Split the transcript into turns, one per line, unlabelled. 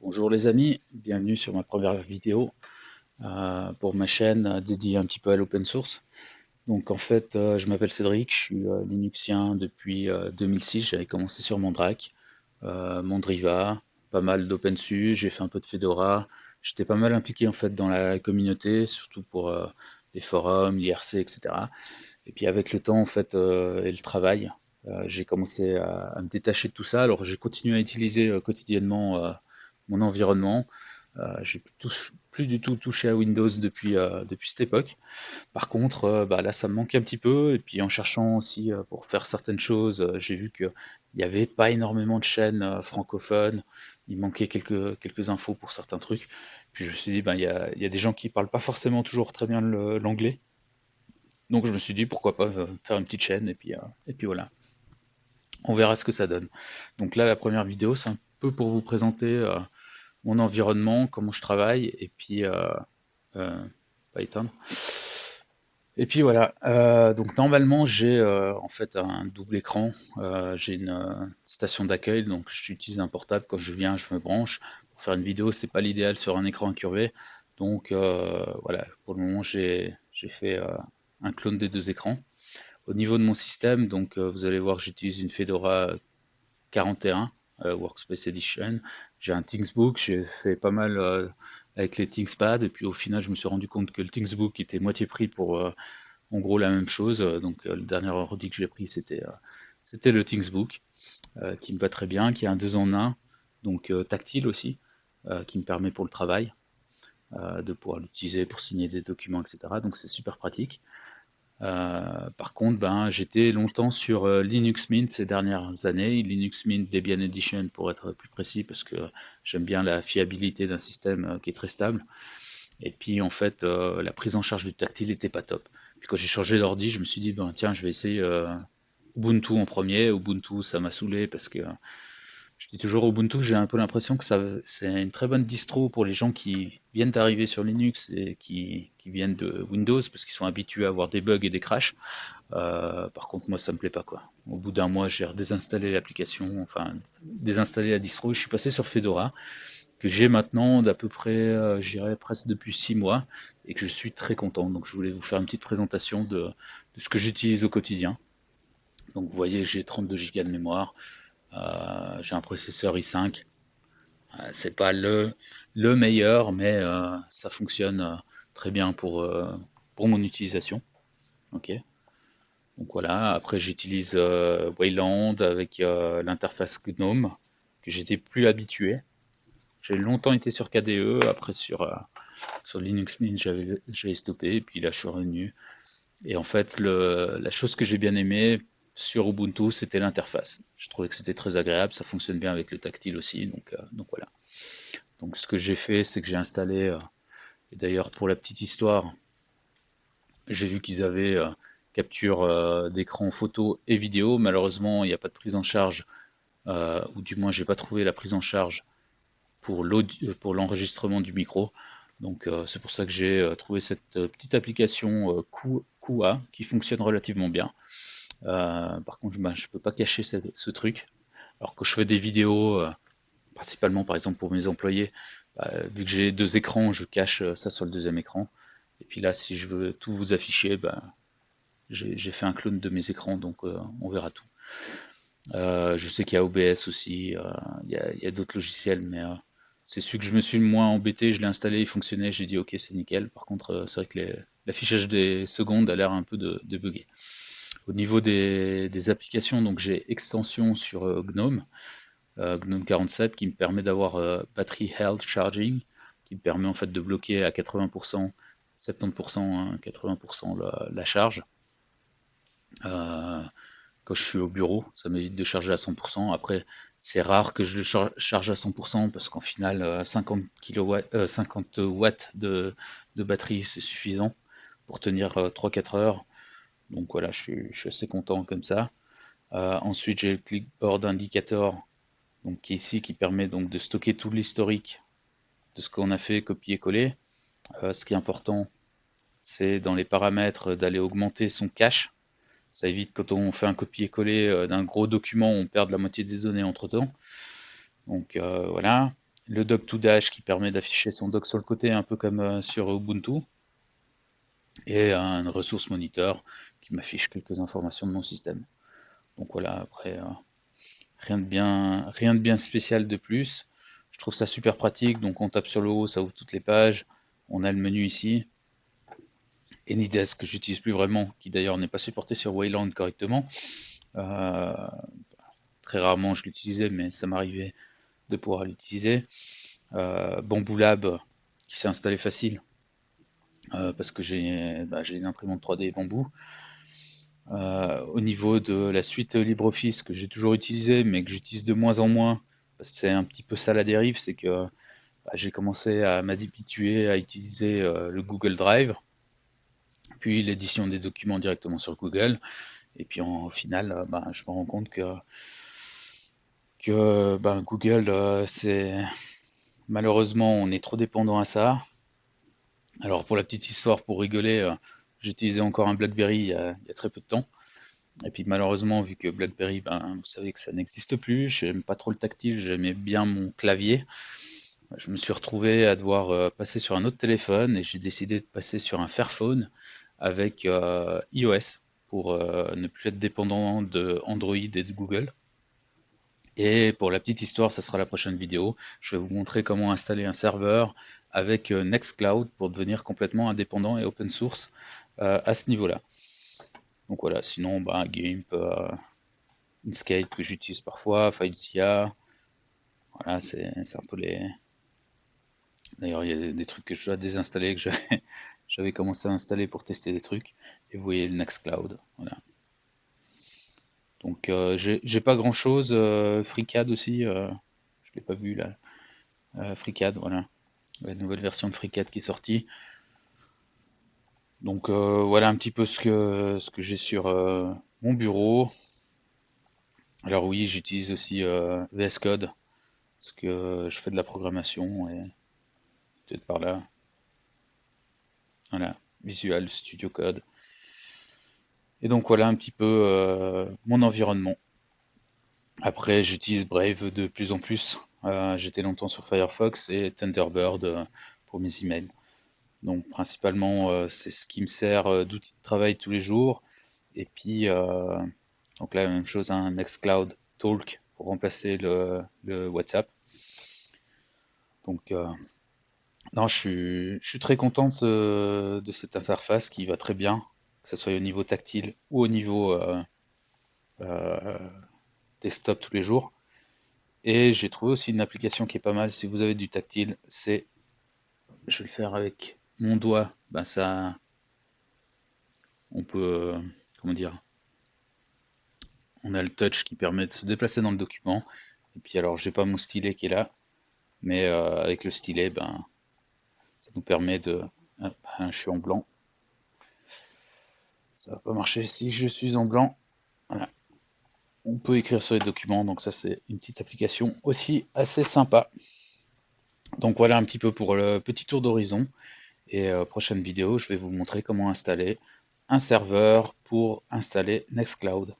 Bonjour les amis, bienvenue sur ma première vidéo pour ma chaîne dédiée un petit peu à l'open source. Donc en fait, je m'appelle Cédric, je suis Linuxien depuis 2006. J'avais commencé sur Mandrake, Mandriva, pas mal d'OpenSUSE, j'ai fait un peu de Fedora. J'étais pas mal impliqué en fait dans la communauté, surtout pour les forums, l'IRC, etc. Et puis avec le temps en fait et le travail, j'ai commencé à me détacher de tout ça. Alors j'ai continué à utiliser quotidiennement mon environnement. J'ai plus du tout touché à Windows depuis cette époque. Par contre, bah, là, ça me manque un petit peu. Et puis en cherchant aussi pour faire certaines choses, j'ai vu qu'il n'y avait pas énormément de chaînes francophones. Il manquait quelques infos pour certains trucs. Puis je me suis dit, ben, il y a des gens qui parlent pas forcément toujours très bien l'anglais. Donc je me suis dit, pourquoi pas faire une petite chaîne. Et puis voilà, on verra ce que ça donne. Donc là, la première vidéo, c'est un peu pour vous présenter mon environnement, comment je travaille. Et puis, euh, pas éteindre. Et puis voilà, donc normalement j'ai en fait un double écran. J'ai une station d'accueil, donc j'utilise un portable quand je viens, je me branche. Pour faire une vidéo, c'est pas l'idéal sur un écran incurvé. Donc voilà, pour le moment j'ai fait un clone des deux écrans. Au niveau de mon système, donc vous allez voir que j'utilise une Fedora 41 Workspace Edition. J'ai un Thingsbook, j'ai fait pas mal avec les ThingsPad et puis au final je me suis rendu compte que le Thingsbook était moitié prix pour en gros la même chose. Donc le dernier ordi que j'ai pris c'était le Thingsbook qui me va très bien, qui est un 2 en 1, donc tactile aussi, qui me permet pour le travail de pouvoir l'utiliser pour signer des documents, etc. Donc c'est super pratique. Par contre, ben, j'étais longtemps sur Linux Mint ces dernières années, Linux Mint Debian Edition pour être plus précis, parce que j'aime bien la fiabilité d'un système qui est très stable. Et puis en fait, la prise en charge du tactile était pas top. Puis quand j'ai changé d'ordi, je me suis dit, ben, tiens, je vais essayer Ubuntu en premier. Ubuntu, ça m'a saoulé parce que je dis toujours Ubuntu, j'ai un peu l'impression que c'est une très bonne distro pour les gens qui viennent d'arriver sur Linux et qui viennent de Windows parce qu'ils sont habitués à avoir des bugs et des crashs. Par contre, moi, ça me plaît pas quoi. Au bout d'un mois, j'ai redésinstallé l'application, enfin désinstallé la distro. Je suis passé sur Fedora que j'ai maintenant d'à peu près, j'irais presque depuis 6 mois et que je suis très content. Donc, je voulais vous faire une petite présentation de ce que j'utilise au quotidien. Donc, vous voyez, j'ai 32 Go de mémoire. J'ai un processeur i5. C'est pas le meilleur, mais ça fonctionne très bien pour mon utilisation. Ok. Donc voilà. Après, j'utilise Wayland avec l'interface GNOME que j'étais plus habitué. J'ai longtemps été sur KDE. Après, sur Linux Mint, j'avais stoppé. Et puis là, je suis revenu. Et en fait, la chose que j'ai bien aimé sur Ubuntu, c'était l'interface. Je trouvais que c'était très agréable. Ça fonctionne bien avec le tactile aussi. Donc voilà. Donc ce que j'ai fait, c'est que j'ai installé, et d'ailleurs pour la petite histoire, j'ai vu qu'ils avaient capture d'écran photo et vidéo. Malheureusement, il n'y a pas de prise en charge, ou du moins j'ai pas trouvé la prise en charge pour l'enregistrement du micro. Donc c'est pour ça que j'ai trouvé cette petite application QA qui fonctionne relativement bien. Par contre, ben, je peux pas cacher ce truc. Alors que je fais des vidéos, principalement par exemple pour mes employés, vu que j'ai deux écrans, je cache ça sur le deuxième écran. Et puis là, si je veux tout vous afficher, j'ai fait un clone de mes écrans, donc on verra tout. Je sais qu'il y a OBS aussi, il y a d'autres logiciels, mais c'est celui que je me suis le moins embêté. Je l'ai installé, il fonctionnait, j'ai dit ok, c'est nickel. Par contre, c'est vrai que l'affichage des secondes a l'air un peu de bugger. Au niveau des applications, donc j'ai extension sur GNOME, GNOME 47 qui me permet d'avoir Battery Health Charging, qui me permet en fait de bloquer à 80%, 70%, hein, 80% la charge. Euh, Quand je suis au bureau, ça m'évite de charger à 100%. Après, c'est rare que je le charge à 100% parce qu'en final, 50 kilowatts, 50 watts de batterie, c'est suffisant pour tenir 3-4 heures. Donc voilà, je suis assez content comme ça. Ensuite, j'ai le Clipboard Indicator, donc qui est ici, qui permet donc de stocker tout l'historique de ce qu'on a fait, copier-coller. Ce qui est important, c'est dans les paramètres d'aller augmenter son cache. Ça évite quand on fait un copier-coller d'un gros document, on perd la moitié des données entre temps. Donc voilà. le dock2dash qui permet d'afficher son dock sur le côté, un peu comme sur Ubuntu, et un ressource monitor qui m'affiche quelques informations de mon système. Donc voilà, après, rien de bien spécial de plus. Je trouve ça super pratique, donc on tape sur le haut, ça ouvre toutes les pages, on a le menu ici. Anydesk que j'utilise plus vraiment, qui d'ailleurs n'est pas supporté sur Wayland correctement. Euh, Très rarement je l'utilisais, mais ça m'arrivait de pouvoir l'utiliser. Bamboo Lab qui s'est installé facile parce que j'ai une imprimante 3D Bamboo. Au niveau de la suite LibreOffice que j'ai toujours utilisé mais que j'utilise de moins en moins, parce que c'est un petit peu ça la dérive, c'est que j'ai commencé à m'habituer à utiliser le Google Drive, puis l'édition des documents directement sur Google, et puis au final, je me rends compte que Google, c'est malheureusement on est trop dépendant à ça. Alors pour la petite histoire, pour rigoler, j'utilisais encore un BlackBerry il y a très peu de temps. Et puis malheureusement, vu que BlackBerry, vous savez que ça n'existe plus, j'aime pas trop le tactile, j'aimais bien mon clavier. Je me suis retrouvé à devoir passer sur un autre téléphone et j'ai décidé de passer sur un Fairphone avec iOS pour ne plus être dépendant de Android et de Google. Et pour la petite histoire, ça sera la prochaine vidéo. Je vais vous montrer comment installer un serveur avec Nextcloud pour devenir complètement indépendant et open source à ce niveau-là. Donc voilà, sinon GIMP, Inkscape que j'utilise parfois, FileZilla, voilà, c'est un peu les. D'ailleurs, il y a des trucs que je dois désinstaller, que j'avais commencé à installer pour tester des trucs. Et vous voyez le Nextcloud, voilà. Donc j'ai pas grand chose. FreeCAD aussi, je l'ai pas vu là. FreeCAD, voilà. La nouvelle version de FreeCAD qui est sortie. Donc voilà un petit peu ce que j'ai sur mon bureau. Alors oui, j'utilise aussi VS Code parce que je fais de la programmation et peut-être par là. Voilà, Visual Studio Code. Et donc voilà un petit peu mon environnement. Après, j'utilise Brave de plus en plus. J'étais longtemps sur Firefox et Thunderbird pour mes emails. Donc principalement, c'est ce qui me sert d'outil de travail tous les jours. Et puis, donc là, la même chose, un Nextcloud Talk pour remplacer le WhatsApp. Donc, non, je suis très content de cette interface qui va très bien, que ce soit au niveau tactile ou au niveau euh, desktop tous les jours. Et j'ai trouvé aussi une application qui est pas mal si vous avez du tactile, c'est, je vais le faire avec mon doigt, ça, on peut, comment dire, on a le touch qui permet de se déplacer dans le document. Et puis alors, j'ai pas mon stylet qui est là, mais avec le stylet, ça nous permet de, je suis en blanc, ça va pas marcher si je suis en blanc. Voilà. On peut écrire sur les documents, donc ça c'est une petite application aussi assez sympa. Donc voilà un petit peu pour le petit tour d'horizon. Et prochaine vidéo, je vais vous montrer comment installer un serveur pour installer Nextcloud.